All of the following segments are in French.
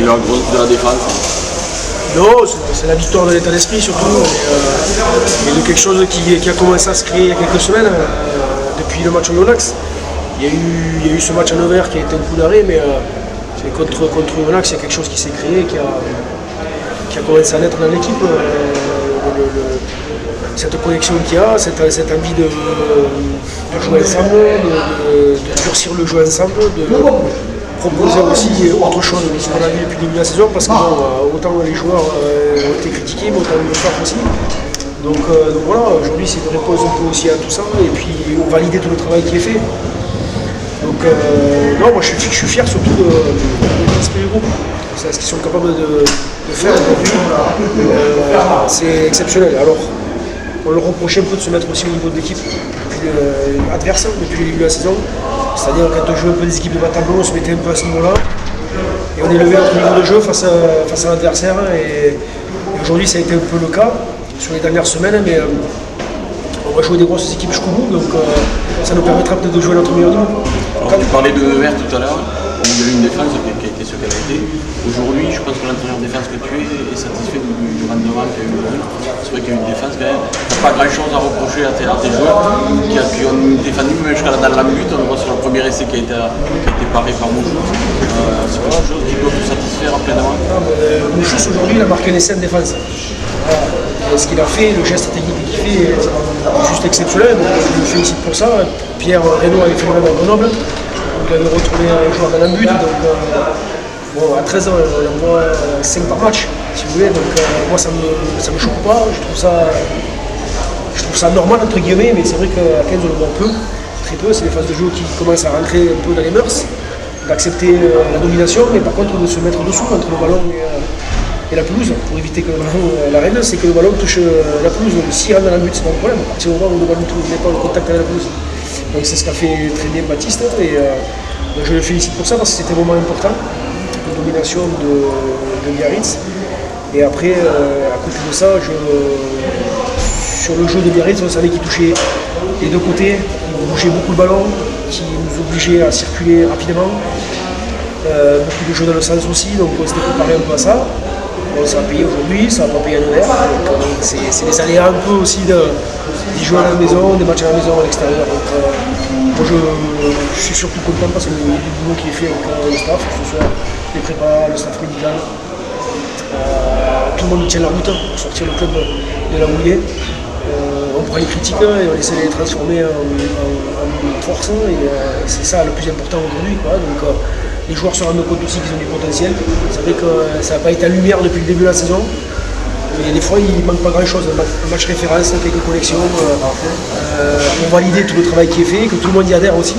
eu un gros de la défense? Non, c'est la victoire de l'état d'esprit surtout. Et de quelque chose qui a commencé à se créer il y a quelques semaines, depuis le match au Yonax. Il y a eu ce match à Nevers qui a été un coup d'arrêt, mais contre Yonax, il y a quelque chose qui s'est créé, qui a commencé à naître dans l'équipe. Cette connexion qu'il y a, cette envie de jouer ensemble, de durcir le jeu ensemble, de proposer aussi autre chose que ce qu'on a vu depuis le début de la saison, parce que autant les joueurs ont été critiqués, mais autant le staff aussi. Donc voilà, aujourd'hui c'est une réponse un peu aussi à tout ça, et puis valider tout le travail qui est fait. Donc non, moi je suis fier surtout de l'esprit du groupe. C'est ce qu'ils sont capables de faire aujourd'hui. C'est exceptionnel. Alors, on leur reprochait un peu de se mettre aussi au niveau de l'équipe adverse depuis le début de la saison. C'est-à-dire quand on jouait un peu des équipes de bas tableau, on se mettait un peu à ce niveau-là. Et on élevait notre niveau de jeu face à l'adversaire. Et aujourd'hui, ça a été un peu le cas sur les dernières semaines. Mais on va jouer des grosses équipes jusqu'au bout. Donc ça nous permettra peut-être de jouer à notre meilleur niveau. Alors, tu parlais de Nevers tout à l'heure. Il y a eu une défense qui a été ce qu'elle a été. Aujourd'hui, je pense que l'entraîneur de défense que tu es est satisfait du rendement qu'il y a eu aujourd'hui. C'est vrai qu'il y a eu une défense quand même. Il n'y a pas grand-chose à reprocher à tes joueurs qui ont défendu même jusqu'à dans la minute. On voit sur le premier essai qui a été paré par Mouchous. C'est quelque chose qui doit te satisfaire pleinement. Mouchous aujourd'hui, il a marqué un essai en défense. Voilà. Ce qu'il a fait, le geste technique qu'il fait, est juste exceptionnel. Donc, je le félicite pour ça. Pierre Reynaud avait fait le même à Grenoble. Il avait retrouvé un joueur dans un but, donc à 13 ans, il envoie 5 par match, si vous voulez, donc moi ça me choque pas, je trouve ça normal entre guillemets, mais c'est vrai qu'à 15 on le voit peu, très peu, c'est les phases de jeu qui commencent à rentrer un peu dans les mœurs, d'accepter la domination, mais par contre de se mettre dessous entre le ballon et la pelouse, pour éviter que le ballon, la règle c'est que le ballon touche la pelouse, donc s'il rentre dans la but c'est pas un problème, à partir du moment où le ballon n'est pas en contact avec la pelouse. Donc c'est ce qu'a fait très bien Baptiste et je le félicite pour ça parce que c'était vraiment important, la domination de Biarritz. Et après, à côté de ça, sur le jeu de Biarritz, on savait qu'il touchait les deux côtés, il bougeait beaucoup le ballon, qui nous obligeait à circuler rapidement. Beaucoup de jeux dans le sens aussi, donc on s'était préparé un peu à ça. Bon, ça a payé aujourd'hui, ça n'a pas payé à Nevers. C'est des aléas un peu aussi d'y jouer à la maison, des matchs à la maison, à l'extérieur. Moi je suis surtout content parce que le boulot qui est fait avec le staff, que ce soit les prépas, le staff médical, tout le monde tient la route pour sortir le club de la mouillée. On prend les critiques et on essaie de les transformer en force et c'est ça le plus important aujourd'hui. Donc, les joueurs se rendent compte aussi qu'ils ont du potentiel. C'est vrai que ça n'a pas été à lumière depuis le début de la saison. Mais des fois, il ne manque pas grand-chose. Un match référence, quelques connexions pour valider tout le travail qui est fait, que tout le monde y adhère aussi.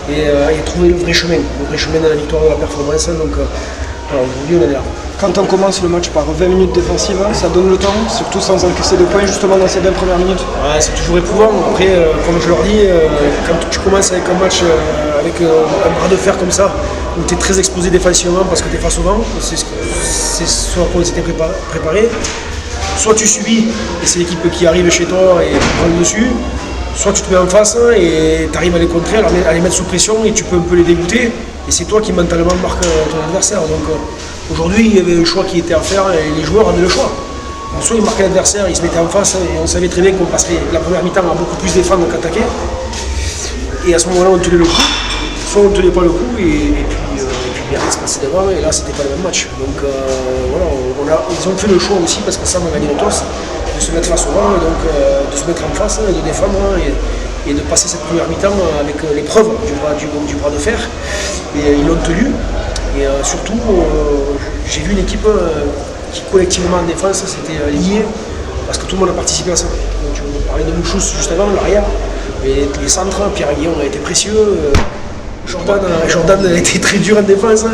Et trouver le vrai chemin de la victoire de la performance. Donc aujourd'hui, on est là. Quand on commence le match par 20 minutes défensives, ça donne le temps, surtout sans encaisser de points justement dans ces 20 premières minutes. Ouais, c'est toujours éprouvant. Après, comme je leur dis, quand tu commences avec un match avec un bras de fer comme ça, où tu es très exposé défensivement parce que tu es face au vent, c'est ce à quoi on s'était préparé. Soit tu subis et c'est l'équipe qui arrive chez toi et prend le dessus, soit tu te mets en face et tu arrives à les contrer, à les mettre sous pression et tu peux un peu les dégoûter. Et c'est toi qui mentalement marque ton adversaire. Donc aujourd'hui, il y avait un choix qui était à faire et les joueurs avaient le choix. Donc, soit ils marquaient l'adversaire, ils se mettaient en face et on savait très bien qu'on passerait la première mi-temps à beaucoup plus défendre qu'attaquer. Et à ce moment-là, on tenait le coup. Soit on ne tenait pas le coup et puis Biarritz passait devant et là, c'était pas le même match. Donc voilà, ils ont fait le choix aussi parce que ça m'a gagné le toss, de se mettre face au vent et donc de se mettre en face et de défendre et de passer cette première mi-temps avec l'épreuve du bras de fer. Et ils l'ont tenu. Et surtout, j'ai vu une équipe qui collectivement en défense s'était liée parce que tout le monde a participé à ça. Donc, tu parlais de Mouchous juste avant, l'arrière, mais les centres, Pierre Guillaume a été précieux. Jordan a été très dur en défense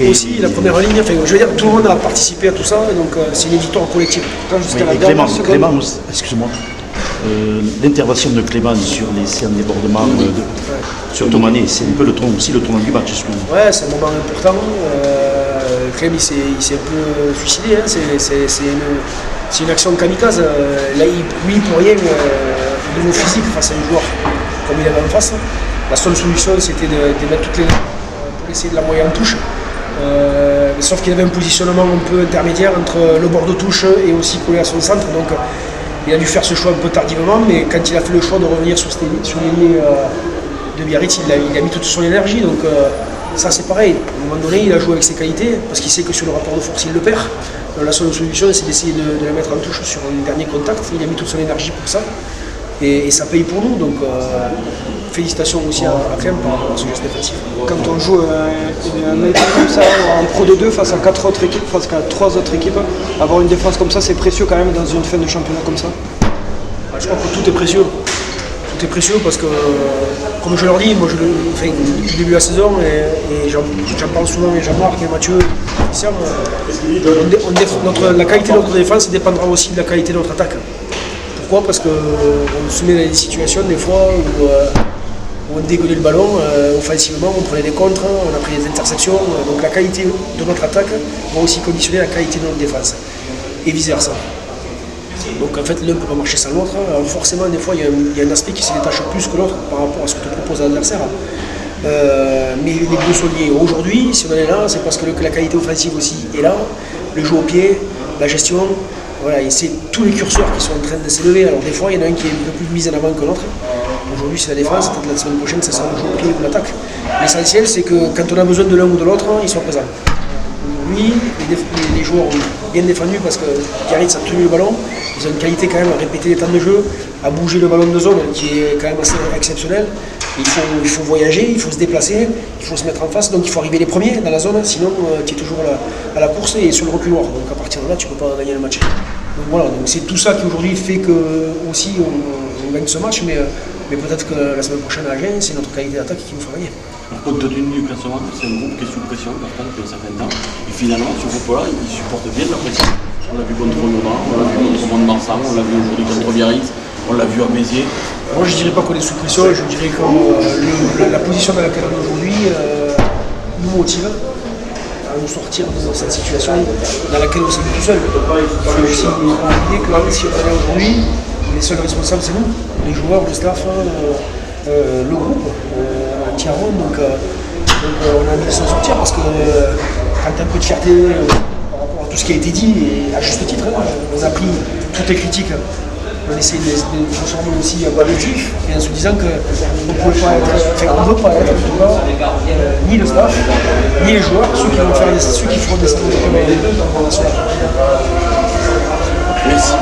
aussi, la première ligne. Enfin, je veux dire, tout le monde a participé à tout ça, donc c'est une victoire collective. Clément, excuse-moi. L'intervention de Clément sur les séances de débordement sur Tomané, c'est un peu le tournant du match. Ouais, c'est un moment important. Clément, il s'est un peu suicidé. Hein. C'est une action kamikaze. Là, lui, pour rien, de niveau physique face à un joueur comme il avait en face. La seule solution, c'était de mettre toutes les pour essayer de la moyenne en touche. sauf qu'il avait un positionnement un peu intermédiaire entre le bord de touche et aussi collé à son centre. Donc il a dû faire ce choix un peu tardivement, mais quand il a fait le choix de revenir sur l'ailier de Biarritz, il a mis toute son énergie. Donc ça c'est pareil, à un moment donné il a joué avec ses qualités, parce qu'il sait que sur le rapport de force il le perd. Donc, la seule solution c'est d'essayer de le mettre en touche sur un dernier contact. Il a mis toute son énergie pour ça, et ça paye pour nous. Donc félicitations aussi à Clem par rapport à ce geste défensif. Quand on joue un équipe comme ça en Pro D2 face à 4 autres équipes, face à 3 autres équipes, avoir une défense comme ça c'est précieux quand même dans une fin de championnat comme ça. Je crois que tout est précieux. Tout est précieux parce que, comme je leur dis, moi depuis le début de la saison, et j'en parle souvent avec Jean-Marc et Mathieu, la qualité de notre défense dépendra aussi de la qualité de notre attaque. Pourquoi? Parce qu'on se met dans des situations des fois où on dégueulait le ballon offensivement, on prenait des contres, on a pris des interceptions. Donc la qualité de notre attaque va aussi conditionner la qualité de notre défense. Et vice versa. Donc en fait l'un ne peut pas marcher sans l'autre. Alors forcément des fois il y a un aspect qui se détache plus que l'autre par rapport à ce que te propose l'adversaire. Mais les deux sont liés. Aujourd'hui, si on en est là, c'est parce que la qualité offensive aussi est là, le jeu au pied, la gestion. Voilà, et c'est tous les curseurs qui sont en train de s'élever. Alors des fois, il y en a un qui est un peu plus mis en avant que l'autre. Aujourd'hui, c'est la défense, peut-être la semaine prochaine, ça sera le jeu au pied ou l'attaque. L'essentiel, c'est que quand on a besoin de l'un ou de l'autre, ils soient présents. Aujourd'hui, les joueurs ont bien défendu parce que Biarritz a tenu le ballon. Ils ont une qualité quand même à répéter les temps de jeu, à bouger le ballon de zone qui est quand même assez exceptionnel. Il faut voyager, il faut se déplacer, il faut se mettre en face, donc il faut arriver les premiers dans la zone, sinon tu es toujours à la course et sur le reculoir. Donc à partir de là, tu ne peux pas gagner le match. Donc voilà, donc c'est tout ça qui aujourd'hui fait que aussi on gagne ce match, mais peut-être que la semaine prochaine à Agen, c'est notre qualité d'attaque qui nous fera gagner. Compte tenu du classement, c'est un groupe qui est sous pression par contre depuis un certain temps. Et finalement, ce groupe-là, il supporte bien la pression. On l'a vu contre Loudun, on l'a vu contre Mont-de-Marsan, on l'a vu aujourd'hui contre Biarritz, on l'a vu à Béziers. Moi je ne dirais pas qu'on est sous pression, je dirais que la position dans laquelle on est aujourd'hui nous motive à nous sortir de cette situation dans laquelle on s'est mis tout seul. Il faut aussi oublier que si on est là aujourd'hui, les seuls responsables c'est nous, les joueurs, le staff, le groupe entièrement. Donc on a envie de s'en sortir parce que quand tu as un peu de fierté par rapport à tout ce qui a été dit, et à juste titre, on a pris toutes les critiques. On essaie de transformer aussi positif, et en se disant qu'on ne peut pas être, en tout cas, ni le staff, ni les joueurs, ceux qui feront descendre les premiers. Merci.